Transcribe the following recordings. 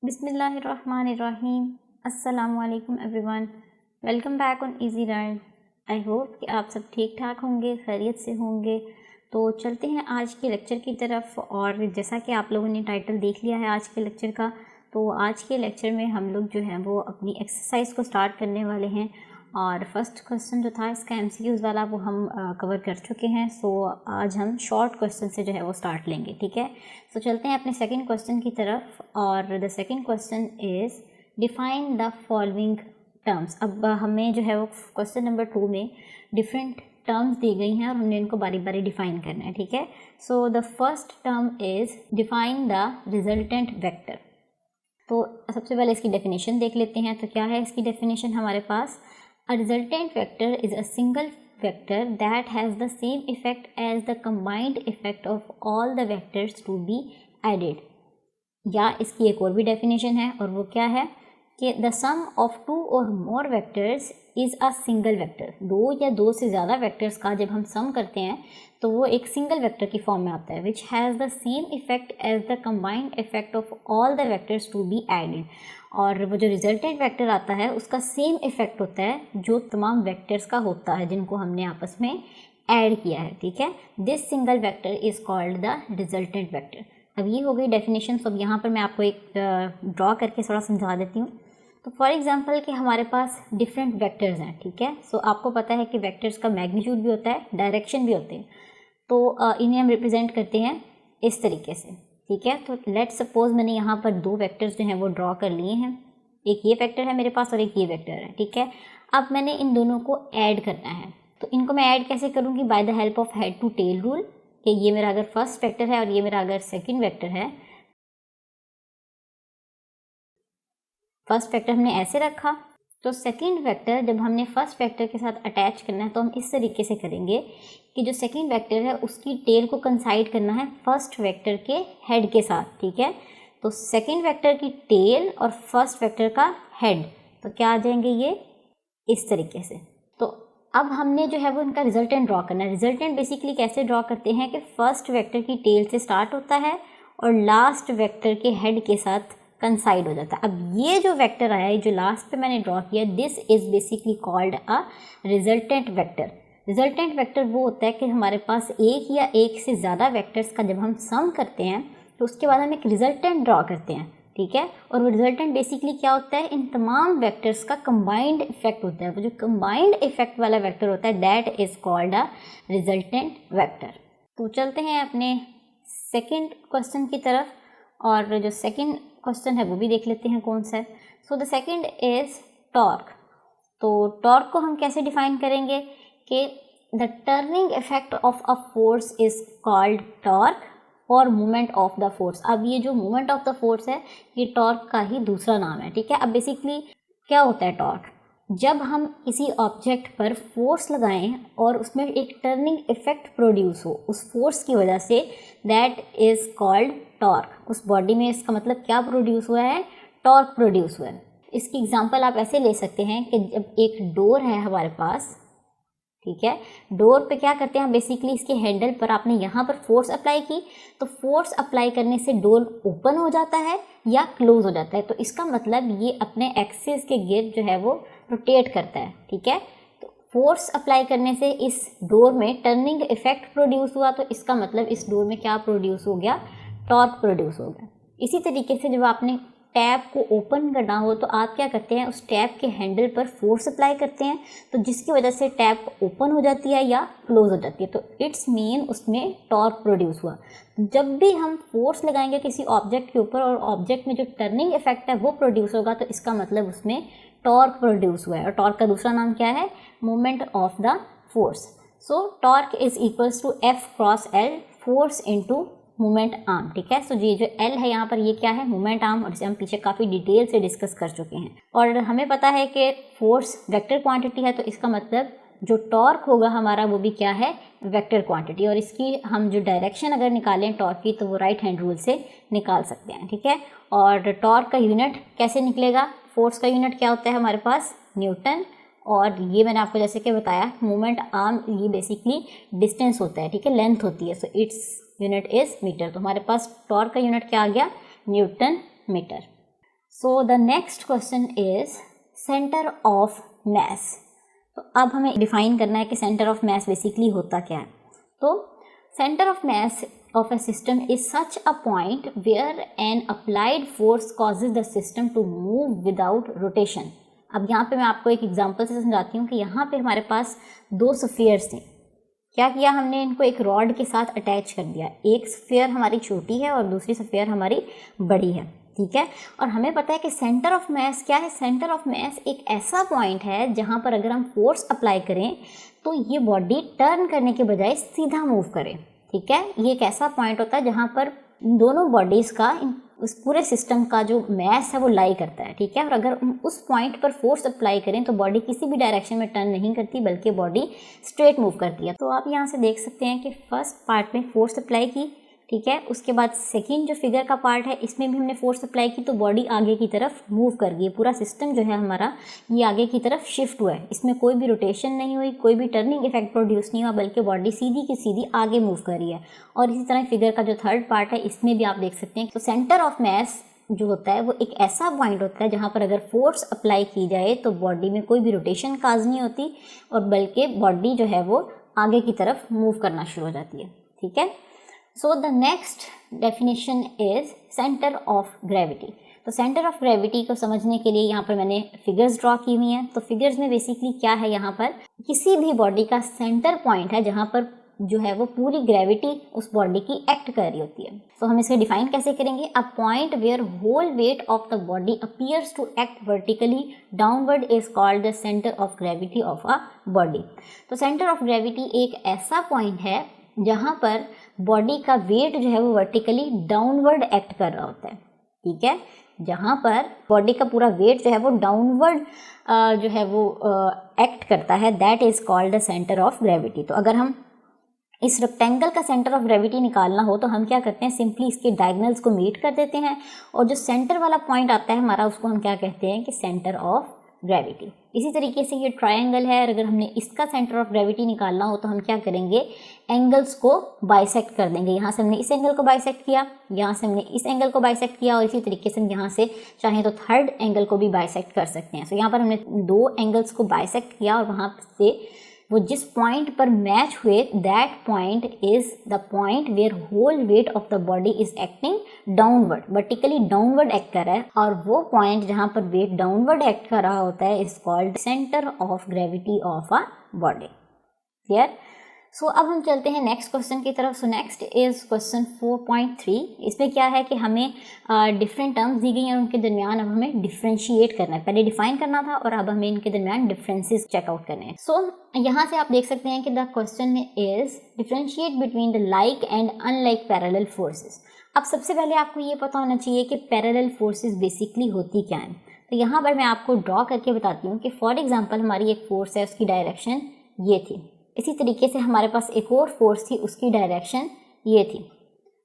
बिस्मिल्लाहिर्रहमानिर्रहीम। अस्सलामु अलैकुम everyone, welcome back on easy learn. I hope कि आप सब ठीक ठाक होंगे, खैरियत से होंगे। तो चलते हैं आज के लेक्चर की तरफ। और जैसा कि आप लोगों ने टाइटल देख लिया है आज के लेक्चर का, तो आज के लेक्चर में हम लोग जो है वो अपनी एक्सरसाइज को स्टार्ट करने वाले हैं। और फर्स्ट क्वेश्चन जो था इसका एमसीक्यूज़ वाला वो हम कवर कर चुके हैं। सो आज हम शॉर्ट क्वेश्चन से जो है वो स्टार्ट लेंगे, ठीक है। सो चलते हैं अपने सेकंड क्वेश्चन की तरफ। और the second question is define the following terms. अब हमें जो है वो क्वेश्चन नंबर 2 में डिफरेंट टर्म्स दी गई हैं और हमने इनको बारी बारी डिफाइन करना है, ठीक है। So the first term is define the resultant vector. तो सबसे पहले इसकी डेफिनेशन देख लेते हैं। तो क्या है इसकी डेफिनेशन हमारे पास? A resultant vector is a single vector that has the same effect as the combined effect of all the vectors to be added। या इसकी एक और भी डेफिनेशन है और वो क्या है कि the some of two or more vectors is a single vector. दो या दो से ज़्यादा वेक्टर्स का जब हम सम करते हैं तो वो एक सिंगल वेक्टर की फॉर्म में आता है, which has the same effect as the combined effect of all the vectors to be added. और वो जो रिजल्टेंट वेक्टर आता है उसका सेम इफेक्ट होता है जो तमाम वेक्टर्स का होता है जिनको हमने आपस में ऐड किया है, ठीक है। This single vector is called the resultant vector. अब ये हो गई डेफिनेशन। तो अब यहाँ पर मैं आपको एक ड्रॉ करके थोड़ा समझा देती हूँ। तो फॉर एग्जांपल कि हमारे पास डिफरेंट वेक्टर्स हैं, ठीक है। सो आपको पता है कि वेक्टर्स का मैग्नीट्यूड भी होता है, डायरेक्शन भी होते हैं। तो इन्हें हम रिप्रेजेंट करते हैं इस तरीके से, ठीक है। तो लेट्स सपोज मैंने यहाँ पर दो वेक्टर्स जो हैं वो ड्रॉ कर लिए हैं। एक ये वेक्टर है मेरे पास और एक ये वेक्टर है, ठीक है। अब मैंने इन दोनों को ऐड करना है। तो इनको मैं ऐड कैसे करूँगी? By the help of head to tail rule. कि ये मेरा अगर फर्स्ट वेक्टर है और ये मेरा अगर सेकेंड वेक्टर है, फर्स्ट वेक्टर हमने ऐसे रखा, तो सेकंड वेक्टर जब हमने फर्स्ट वेक्टर के साथ अटैच करना है तो हम इस तरीके से करेंगे कि जो सेकंड वेक्टर है उसकी टेल को कंसाइड करना है फर्स्ट वेक्टर के हेड के साथ, ठीक है। तो सेकंड वेक्टर की टेल और फर्स्ट वेक्टर का हेड तो क्या आ जाएंगे ये इस तरीके से। तो अब हमने जो है वो इनका रिजल्टेंट ड्रॉ करना है। रिजल्टेंट बेसिकली कैसे ड्रॉ करते हैं कि फर्स्ट वेक्टर की टेल से स्टार्ट होता है और लास्ट वेक्टर के हेड के साथ कंसाइड हो जाता है। अब ये जो वेक्टर आया है जो लास्ट पे मैंने ड्रॉ किया, this is basically called a resultant vector. Resultant vector वो होता है कि हमारे पास एक या एक से ज़्यादा वेक्टर्स का जब हम सम करते हैं तो उसके बाद हम एक रिजल्टेंट ड्रॉ करते हैं, ठीक है। और वो रिजल्टेंट बेसिकली क्या होता है? इन तमाम वेक्टर्स का कंबाइंड इफेक्ट होता है। वो जो कंबाइंड इफेक्ट वाला वेक्टर होता है that is called a resultant vector. तो चलते हैं अपने सेकेंड क्वेश्चन की तरफ। और जो सेकेंड क्वेश्चन है वो भी देख लेते हैं कौन सा है। So the second is torque. तो टॉर्क को हम कैसे डिफाइन करेंगे कि the turning effect of a force is called torque और मूवमेंट ऑफ द फोर्स। अब ये जो मूवमेंट ऑफ द फोर्स है ये टॉर्क का ही दूसरा नाम है, ठीक है। अब बेसिकली क्या होता है टॉर्क? जब हम किसी ऑब्जेक्ट पर फोर्स लगाएं और उसमें एक टर्निंग इफेक्ट प्रोड्यूस हो उस फोर्स की वजह से, दैट इज़ कॉल्ड टॉर्क। उस बॉडी में इसका मतलब क्या प्रोड्यूस हुआ है? टॉर्क प्रोड्यूस हुआ है। इसकी एग्जांपल आप ऐसे ले सकते हैं कि जब एक डोर है हमारे पास, ठीक है, डोर पे क्या करते हैं बेसिकली इसके हैंडल पर आपने यहाँ पर फोर्स अप्लाई की तो फोर्स अप्लाई करने से डोर ओपन हो जाता है या क्लोज हो जाता है। तो इसका मतलब ये अपने एक्सिस के गिर्द जो है वो रोटेट करता है, ठीक है। तो फोर्स अप्लाई करने से इस डोर में टर्निंग इफेक्ट प्रोड्यूस हुआ, तो इसका मतलब इस डोर में क्या प्रोड्यूस हो गया? टॉर्क प्रोड्यूस हो गया। इसी तरीके से जब आपने टैप को ओपन करना हो तो आप क्या करते हैं? उस टैप के हैंडल पर फोर्स अप्लाई करते हैं तो जिसकी वजह से टैप ओपन हो जाती है या क्लोज हो जाती है। तो इट्स मीन उसमें टॉर्क प्रोड्यूस हुआ। जब भी हम फोर्स लगाएंगे किसी ऑब्जेक्ट के ऊपर और ऑब्जेक्ट में जो टर्निंग इफेक्ट है वो प्रोड्यूस होगा तो इसका मतलब उसमें टॉर्क प्रोड्यूस हुआ है। और टॉर्क का दूसरा नाम क्या है? Moment of the force. So torque is equals to F cross L, force into moment arm, ठीक है। सो ये जो एल है यहाँ पर ये क्या है? Moment arm. और इसे हम पीछे काफ़ी डिटेल से डिस्कस कर चुके हैं। और हमें पता है कि फोर्स वेक्टर क्वांटिटी है तो इसका मतलब जो टॉर्क होगा हमारा वो भी क्या है? Vector quantity. और इसकी हम जो डायरेक्शन अगर निकालें टॉर्क की तो वो राइट हैंड रूल से निकाल सकते हैं, ठीक है। और टॉर्क का यूनिट कैसे निकलेगा? फोर्स का यूनिट क्या होता है हमारे पास? न्यूटन। और ये मैंने आपको जैसे कि बताया मोमेंट आर्म ये बेसिकली डिस्टेंस होता है, ठीक है, लेंथ होती है। So its unit is metre. तो हमारे पास टॉर्क का यूनिट क्या आ गया? Newton metre. So the next question is centre of mass. तो अब हमें डिफाइन करना है कि सेंटर ऑफ मास बेसिकली होता क्या है। तो centre of mass of a system is such a point where an applied force causes the system to move without rotation। अब यहाँ पे मैं आपको एक एग्जांपल से समझाती हूँ कि यहाँ पे हमारे पास दो स्फीयर्स थे। क्या किया हमने, इनको एक रॉड के साथ अटैच कर दिया। एक स्फीयर हमारी छोटी है और दूसरी स्फीयर हमारी बड़ी है, ठीक है। और हमें पता है कि सेंटर ऑफ मास क्या है। सेंटर ऑफ मास एक ऐसा पॉइंट है जहाँ पर अगर हम फोर्स अप्लाई करें तो ये बॉडी टर्न करने के बजाय सीधा मूव करे, ठीक है। ये एक ऐसा पॉइंट होता है जहाँ पर दोनों बॉडीज़ का उस पूरे सिस्टम का जो मास है वो लाई करता है, ठीक है। और अगर उस पॉइंट पर फोर्स अप्लाई करें तो बॉडी किसी भी डायरेक्शन में टर्न नहीं करती बल्कि बॉडी स्ट्रेट मूव करती है। तो आप यहाँ से देख सकते हैं कि फर्स्ट पार्ट में फोर्स अप्लाई की, ठीक है। उसके बाद सेकंड जो फिगर का पार्ट है इसमें भी हमने फोर्स अप्लाई की तो बॉडी आगे की तरफ मूव कर गई। पूरा सिस्टम जो है हमारा ये आगे की तरफ शिफ्ट हुआ है। इसमें कोई भी रोटेशन नहीं हुई, कोई भी टर्निंग इफेक्ट प्रोड्यूस नहीं हुआ, बल्कि बॉडी सीधी की सीधी आगे मूव कर रही है। और इसी तरह फिगर का जो थर्ड पार्ट है इसमें भी आप देख सकते हैं। तो सेंटर ऑफ मास जो होता है वो एक ऐसा पॉइंट होता है जहाँ पर अगर फोर्स अप्लाई की जाए तो बॉडी में कोई भी रोटेशन काज नहीं होती और बल्कि बॉडी जो है वो आगे की तरफ मूव करना शुरू हो जाती है, ठीक है। सो the next definition is centre of gravity. तो सेंटर ऑफ ग्रेविटी को समझने के लिए यहाँ पर मैंने फिगर्स ड्रॉ की हुई हैं। तो फिगर्स में बेसिकली क्या है, यहाँ पर किसी भी बॉडी का सेंटर पॉइंट है जहाँ पर जो है वो पूरी ग्रेविटी उस बॉडी की एक्ट कर रही होती है। तो हम इसे डिफाइन कैसे करेंगे, a point where whole weight of the body appears to act vertically downward is called the centre of gravity of a body. तो सेंटर ऑफ ग्रेविटी एक ऐसा पॉइंट है जहाँ पर बॉडी का वेट जो है वो वर्टिकली डाउनवर्ड एक्ट कर रहा होता है, ठीक है। जहाँ पर बॉडी का पूरा वेट जो है वो डाउनवर्ड जो है वो एक्ट करता है, that is called the centre of gravity. तो अगर हम इस रेक्टेंगल का सेंटर ऑफ ग्रेविटी निकालना हो तो हम क्या करते हैं, सिंपली इसके डायगोनल्स को मीट कर देते हैं और जो सेंटर वाला पॉइंट आता है हमारा उसको हम क्या कहते हैं कि सेंटर ऑफ ग्रेविटी। इसी तरीके से ये ट्रायंगल है और अगर हमने इसका सेंटर ऑफ ग्रेविटी निकालना हो तो हम क्या करेंगे, एंगल्स को बाइसेक्ट कर देंगे। यहाँ से हमने इस एंगल को बाइसेक्ट किया, यहाँ से हमने इस एंगल को बाइसेक्ट किया और इसी तरीके से हम यहाँ से चाहें तो थर्ड एंगल को भी बाइसेक्ट कर सकते हैं। सो यहाँ पर हमने दो एंगल्स को बाइसेक्ट किया और वहाँ से वो जिस पॉइंट पर मैच हुए that point is the point where whole weight of the body is acting downward, vertically downward act कर रहा है और वो पॉइंट जहाँ पर वेट डाउनवर्ड एक्ट कर रहा होता है is called centre of gravity of a body. Clear. So अब हम चलते हैं नेक्स्ट क्वेश्चन की तरफ। So next is question 4.3। इसमें क्या है कि हमें डिफरेंट टर्म्स दी गई हैं और उनके दरमियान अब हमें डिफ्रेंशिएट करना है। पहले डिफाइन करना था और अब हमें इनके दरमियान डिफरेंसेस चेकआउट करने हैं। सो यहाँ से आप देख सकते हैं कि the question is differentiate between the like and unlike parallel forces. अब सबसे पहले आपको ये पता होना चाहिए कि पैरेलल फोर्सेस बेसिकली होती क्या हैं। तो यहाँ पर मैं आपको ड्रॉ करके बताती हूँ कि फॉर एग्जाम्पल हमारी एक फोर्स है, उसकी डायरेक्शन ये थी। इसी तरीके से हमारे पास एक और फोर्स थी, उसकी डायरेक्शन ये थी।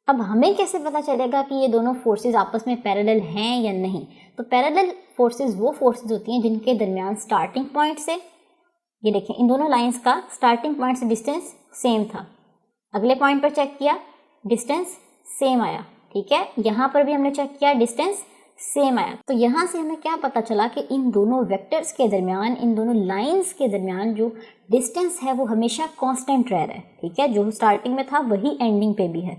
अब हमें कैसे पता चलेगा कि ये दोनों फोर्सेस आपस में पैरेलल हैं या नहीं। तो पैरेलल फोर्सेस वो फोर्सेस होती हैं जिनके दरमियान स्टार्टिंग पॉइंट से, ये देखें इन दोनों लाइंस का स्टार्टिंग पॉइंट से डिस्टेंस सेम था, अगले पॉइंट पर चेक किया डिस्टेंस सेम आया, ठीक है। यहाँ पर भी हमने चेक किया डिस्टेंस सेम आया। तो यहाँ से हमें क्या पता चला कि इन दोनों वेक्टर्स के दरमियान, इन दोनों लाइंस के दरमियान जो डिस्टेंस है वो हमेशा कांस्टेंट रह रहा है, ठीक है। जो स्टार्टिंग में था वही एंडिंग पे भी है।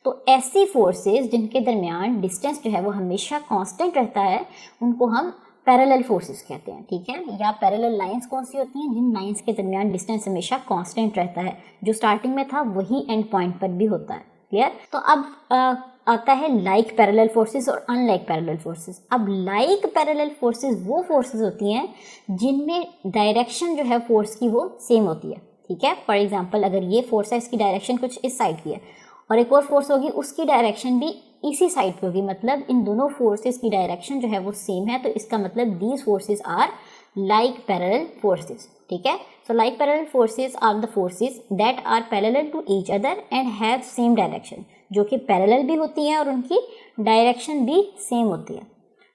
तो ऐसी फोर्सेस जिनके दरमियान डिस्टेंस जो है वो हमेशा कांस्टेंट रहता है उनको हम पैरेलल फोर्सेस कहते हैं, ठीक है। या पैरेलल लाइंस कौन सी होती हैं, जिन लाइंस के दरमियान डिस्टेंस हमेशा कांस्टेंट रहता है, जो स्टार्टिंग में था वही एंड पॉइंट पर भी होता है। क्लियर। तो अब आता है लाइक पैरेलल फोर्सेस और अनलाइक पैरेलल फोर्सेस। अब लाइक पैरेलल फोर्सेस वो फोर्सेस होती हैं जिनमें डायरेक्शन जो है फोर्स की वो सेम होती है, ठीक है। फॉर एग्जांपल अगर ये फोर्स है, इसकी डायरेक्शन कुछ इस साइड की है और एक और फोर्स होगी उसकी डायरेक्शन भी इसी साइड पे होगी, मतलब इन दोनों फोर्सेस की डायरेक्शन जो है वो सेम है। तो इसका मतलब these forces are like parallel forces, ठीक है। So like parallel forces are the forces that are parallel to each other and have same direction, जो कि पैरेलल भी होती हैं और उनकी डायरेक्शन भी सेम होती है।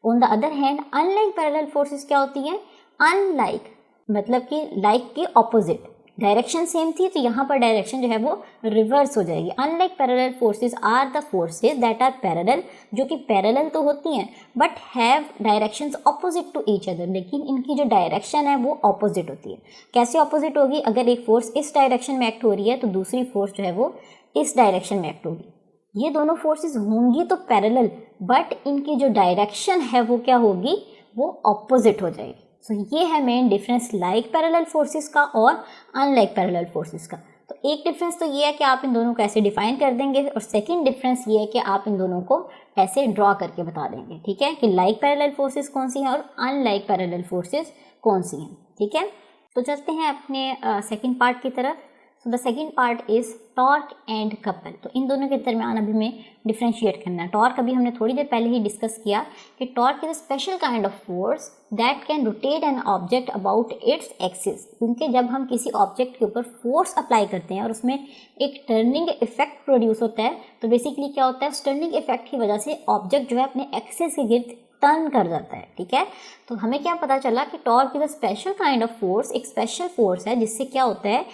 On the other hand unlike parallel forces क्या होती हैं, अनलाइक मतलब कि लाइक के ऑपोजिट, डायरेक्शन सेम थी तो यहाँ पर डायरेक्शन जो है वो रिवर्स हो जाएगी। Unlike parallel forces are the forces that are parallel, जो कि पैरेलल तो होती हैं but have directions opposite to each other, लेकिन इनकी जो डायरेक्शन है वो ऑपोजिट होती है। कैसे ऑपोजिट होगी? अगर एक फोर्स इस डायरेक्शन में एक्ट हो रही है तो दूसरी फोर्स जो है वो इस डायरेक्शन में एक्ट होगी। ये दोनों फोर्सेस होंगी तो पैरेलल, बट इनकी जो डायरेक्शन है वो क्या होगी? वो ऑपोजिट हो जाएगी। सो ये है main difference like parallel forces का और अनलाइक पैरेलल फोर्सेस का। तो एक डिफरेंस तो ये है कि आप इन दोनों को ऐसे डिफाइन कर देंगे, और सेकंड डिफरेंस ये है कि आप इन दोनों को ऐसे ड्रॉ करके बता देंगे, ठीक है, कि लाइक पैरेलल फोर्सेस कौन सी हैं और अनलाइक पैरेलल फोर्सेस कौन सी हैं, ठीक है। तो चलते हैं अपने सेकेंड पार्ट की तरफ। So the second part is torque and couple. तो इन दोनों के दरमियान अभी हमें डिफ्रेंशिएट करना है। टॉर्क अभी हमने थोड़ी देर पहले ही डिस्कस किया कि torque is a special kind of force that can rotate an object about its axis. क्योंकि जब हम किसी ऑब्जेक्ट के ऊपर फोर्स अप्लाई करते हैं और उसमें एक टर्निंग इफेक्ट प्रोड्यूस होता है, तो बेसिकली क्या होता है, उस टर्निंग इफेक्ट की वजह से ऑब्जेक्ट जो है अपने एक्सिस के गिर्द टर्न कर जाता है, ठीक है। तो हमें क्या पता चला कि torque is a special kind of force, एक स्पेशल फोर्स है जिससे क्या होता है,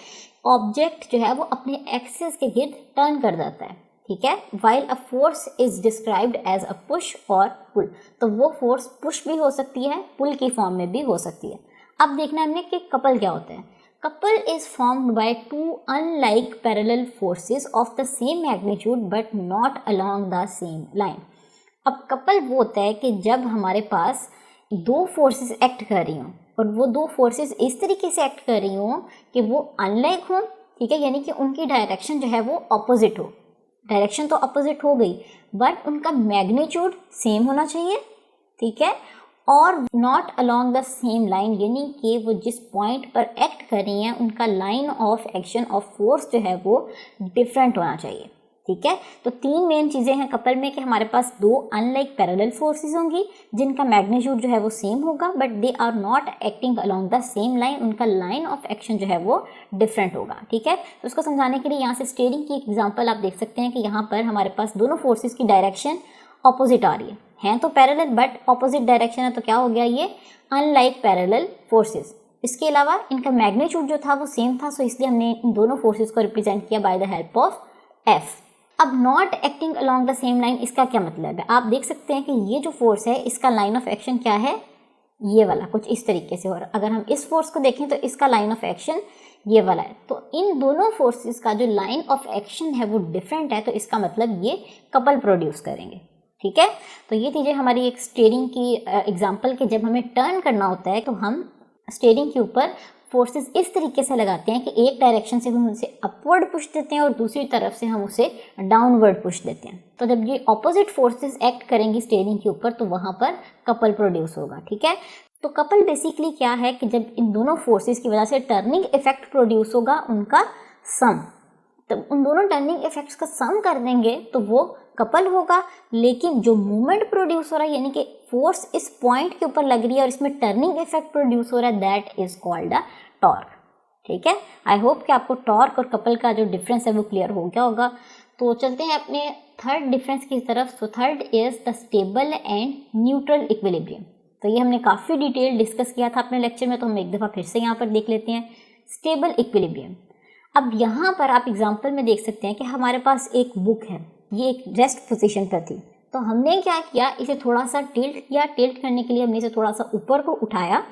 ऑब्जेक्ट जो है वो अपने एक्सिस के गिर्द टर्न कर जाता है, ठीक है। While a force is described as a push और पुल। तो वो फोर्स पुश भी हो सकती है, पुल की फॉर्म में भी हो सकती है। अब देखना हमने कि कपल क्या होता है। Couple is formed by two unlike parallel forces of the same magnitude but not along the same line. अब कपल वो होता है कि जब हमारे पास दो फोर्सेस एक्ट कर रही हों और वो दो फोर्सेस इस तरीके से एक्ट कर रही हों कि वो अनलाइक हों, ठीक है, यानी कि उनकी डायरेक्शन जो है वो ऑपोजिट हो। डायरेक्शन तो ऑपोजिट हो गई बट उनका मैग्नीट्यूड सेम होना चाहिए, ठीक है, और not along the same line, यानी कि वो जिस पॉइंट पर एक्ट कर रही हैं उनका line of action of force जो है वो डिफरेंट होना चाहिए, ठीक है। तो तीन मेन चीज़ें हैं कपल में कि हमारे पास दो अनलाइक पैरेलल फोर्सेस होंगी जिनका मैग्नीट्यूड जो है वो सेम होगा but they are not acting along the same line, उनका लाइन ऑफ एक्शन जो है वो डिफरेंट होगा, ठीक है। तो उसको समझाने के लिए यहाँ से स्टीयरिंग की एक एग्जांपल आप देख सकते हैं कि यहाँ पर हमारे पास दोनों फोर्सेस की डायरेक्शन ऑपोजिट आ रही है, हैं तो पैरेलल बट ऑपोजिट डायरेक्शन है, तो क्या हो गया, ये अनलाइक पैरेलल फोर्सेस। इसके अलावा इनका मैग्नीट्यूड जो था वो सेम था, सो इसलिए हमने इन दोनों फोर्सेस को रिप्रेजेंट किया by the help of F. अब not acting along the same line, इसका क्या मतलब है? आप देख सकते हैं कि ये जो फोर्स है इसका लाइन ऑफ एक्शन क्या है, ये वाला कुछ इस तरीके से। और अगर हम इस फोर्स को देखें तो इसका लाइन ऑफ एक्शन ये वाला है। तो इन दोनों फोर्सेस का जो लाइन ऑफ एक्शन है वो डिफरेंट है, तो इसका मतलब ये कपल प्रोड्यूस करेंगे, ठीक है। तो ये चीज़ें हमारी एक स्टीयरिंग की एग्जाम्पल के जब हमें टर्न करना होता है तो हम स्टीयरिंग के ऊपर फोर्सेस इस तरीके से लगाते हैं कि एक डायरेक्शन से हम उसे अपवर्ड पुश देते हैं और दूसरी तरफ से हम उसे डाउनवर्ड पुश देते हैं। तो जब ये ऑपोजिट फोर्सेस एक्ट करेंगी स्टीयरिंग के ऊपर तो वहाँ पर कपल प्रोड्यूस होगा, ठीक है। तो कपल बेसिकली क्या है कि जब इन दोनों फोर्सेस की वजह से टर्निंग इफेक्ट प्रोड्यूस होगा उनका सम, तो उन दोनों टर्निंग इफेक्ट्स का सम कर देंगे तो वो कपल होगा। लेकिन जो मूवमेंट प्रोड्यूस हो रहा है यानी कि फोर्स इस पॉइंट के ऊपर लग रही है और इसमें टर्निंग इफेक्ट प्रोड्यूस हो रहा है, that is called a torque, ठीक है। आई होप कि आपको टॉर्क और कपल का जो डिफरेंस है वो क्लियर हो गया होगा। तो चलते हैं अपने थर्ड डिफरेंस की तरफ। तो third is the stable and neutral equilibrium. तो ये हमने काफ़ी डिटेल डिस्कस किया था अपने लेक्चर में, तो हम एक दफ़ा फिर से यहाँ पर देख लेते हैं स्टेबल इक्विलिब्रियम। अब यहाँ पर आप एग्जाम्पल में देख सकते हैं कि हमारे पास एक बुक है, ये एक रेस्ट पोजीशन पर थी, तो हमने क्या किया, इसे थोड़ा सा टिल्ट किया। टिल्ट करने के लिए हमने इसे थोड़ा सा ऊपर को उठाया,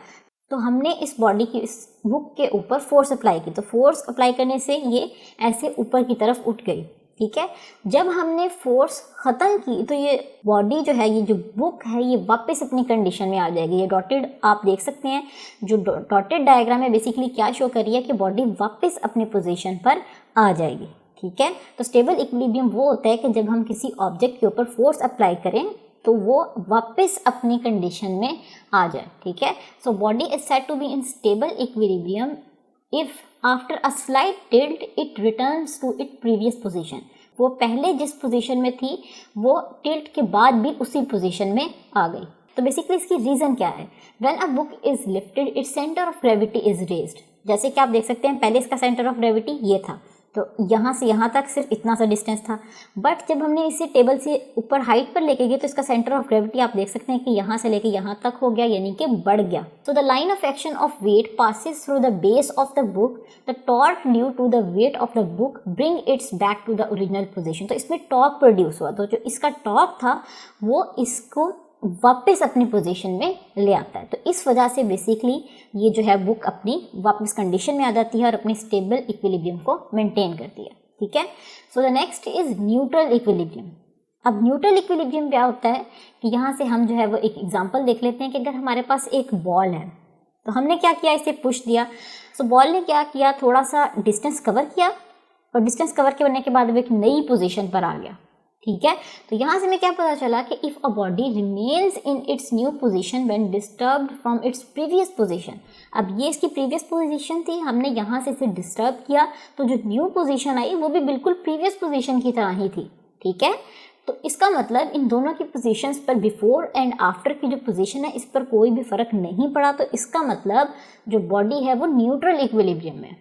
तो हमने इस बॉडी की, इस बुक के ऊपर फोर्स अप्लाई की। तो फोर्स अप्लाई करने से ये ऐसे ऊपर की तरफ उठ गई, ठीक है। जब हमने फोर्स ख़त्म की तो ये बॉडी जो है, ये जो बुक है, ये वापस अपनी कंडीशन में आ जाएगी। ये डॉटेड आप देख सकते हैं, जो डॉटेड डायग्राम है बेसिकली क्या शो कर रही है कि बॉडी वापस अपनी पोजीशन पर आ जाएगी, ठीक है। तो स्टेबल इक्विलिब्रियम वो होता है कि जब हम किसी ऑब्जेक्ट के ऊपर फोर्स अप्लाई करें तो वो वापस अपनी कंडीशन में आ जाए, ठीक है। So body is said to be in stable equilibrium if after a slight tilt it returns to it previous position. वो पहले जिस पोजीशन में थी वो टिल्ट के बाद भी उसी पोजीशन में आ गई। तो बेसिकली इसकी रीज़न क्या है, when a book is lifted it's centre of gravity is raised. जैसे कि आप देख सकते हैं पहले इसका सेंटर ऑफ ग्रेविटी ये था, तो यहाँ से यहाँ तक सिर्फ इतना सा डिस्टेंस था, बट जब हमने इसे टेबल से ऊपर हाइट पर लेके गए तो इसका सेंटर ऑफ ग्रेविटी आप देख सकते हैं कि यहाँ से लेके यहाँ तक हो गया, यानी कि बढ़ गया। So the line of action of weight passes through the base of the book, the torque due to the weight of the book bring its back to the original position. तो इसमें टॉर्क प्रोड्यूस हुआ, तो जो इसका torque था वो इसको वापस अपनी पोजीशन में ले आता है। तो इस वजह से बेसिकली ये जो है बुक अपनी वापस कंडीशन में आ जाती है और अपनी स्टेबल इक्विलिब्रियम को मेंटेन करती है। ठीक है, सो the next is neutral equilibrium. अब न्यूट्रल इक्विलिब्रियम क्या होता है कि यहाँ से हम जो है वो एक एग्जांपल देख लेते हैं कि अगर हमारे पास एक बॉल है तो हमने क्या किया, इसे पुश दिया। सो बॉल ने क्या किया, थोड़ा सा डिस्टेंस कवर किया और डिस्टेंस कवर करने के बाद वो एक नई पोजीशन पर आ गया। ठीक है, तो यहाँ से हमें क्या पता चला कि if a body remains in its new position when disturbed from its previous position. अब ये इसकी प्रीवियस पोजीशन थी, हमने यहाँ से इसे डिस्टर्ब किया तो जो न्यू पोजीशन आई वो भी बिल्कुल प्रीवियस पोजीशन की तरह ही थी। ठीक है, तो इसका मतलब इन दोनों की पोजीशंस पर बिफोर एंड आफ्टर की जो पोजीशन है इस पर कोई भी फ़र्क नहीं पड़ा। तो इसका मतलब जो बॉडी है वो न्यूट्रल इक्विलिब्रियम में।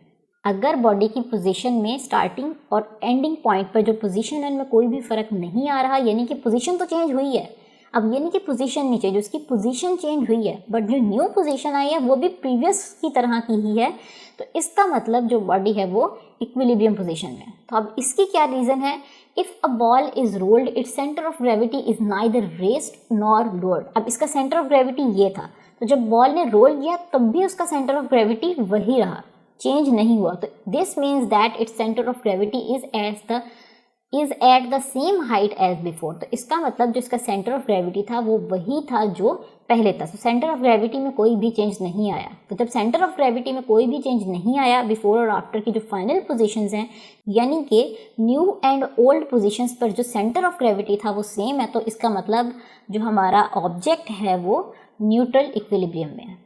अगर बॉडी की पोजीशन में स्टार्टिंग और एंडिंग पॉइंट पर जो पोजीशन है उनमें कोई भी फ़र्क नहीं आ रहा, यानी कि पोजीशन तो चेंज हुई है, अब यानी कि पोजीशन नहीं चेंज, उसकी पोजीशन चेंज हुई है बट जो न्यू पोजीशन आई है वो भी प्रीवियस की तरह की ही है, तो इसका मतलब जो बॉडी है वो इक्विलिब्रियम पोजीशन में। तो अब इसकी क्या रीज़न है, if a ball is rolled it's centre of gravity is neither raised nor lowered. अब इसका सेंटर ऑफ ग्रेविटी ये था, तो जब बॉल ने रोल किया तब भी उसका सेंटर ऑफ ग्रेविटी वही रहा, चेंज नहीं हुआ। तो this means that its centre of gravity is at the same height as before. तो इसका मतलब जो इसका सेंटर ऑफ ग्रेविटी था वो वही था जो पहले था। तो सेंटर ऑफ ग्रेविटी में कोई भी चेंज नहीं आया। तो जब सेंटर ऑफ ग्रेविटी में कोई भी चेंज नहीं आया बिफोर और आफ्टर की जो फाइनल पोजीशंस हैं, यानी कि न्यू एंड ओल्ड पोजीशंस पर जो सेंटर ऑफ ग्रेविटी था वो सेम है, तो इसका मतलब जो हमारा ऑब्जेक्ट है वो न्यूट्रल इक्विलिब्रियम में है।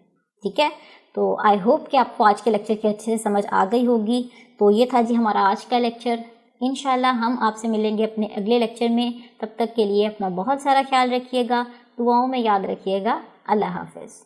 ठीक है, तो आई होप कि आपको आज के लेक्चर की अच्छे से समझ आ गई होगी। तो ये था जी हमारा आज का लेक्चर। इंशाल्लाह हम आपसे मिलेंगे अपने अगले लेक्चर में। तब तक के लिए अपना बहुत सारा ख्याल रखिएगा, दुआओं में याद रखिएगा। अल्लाह हाफ़िज़।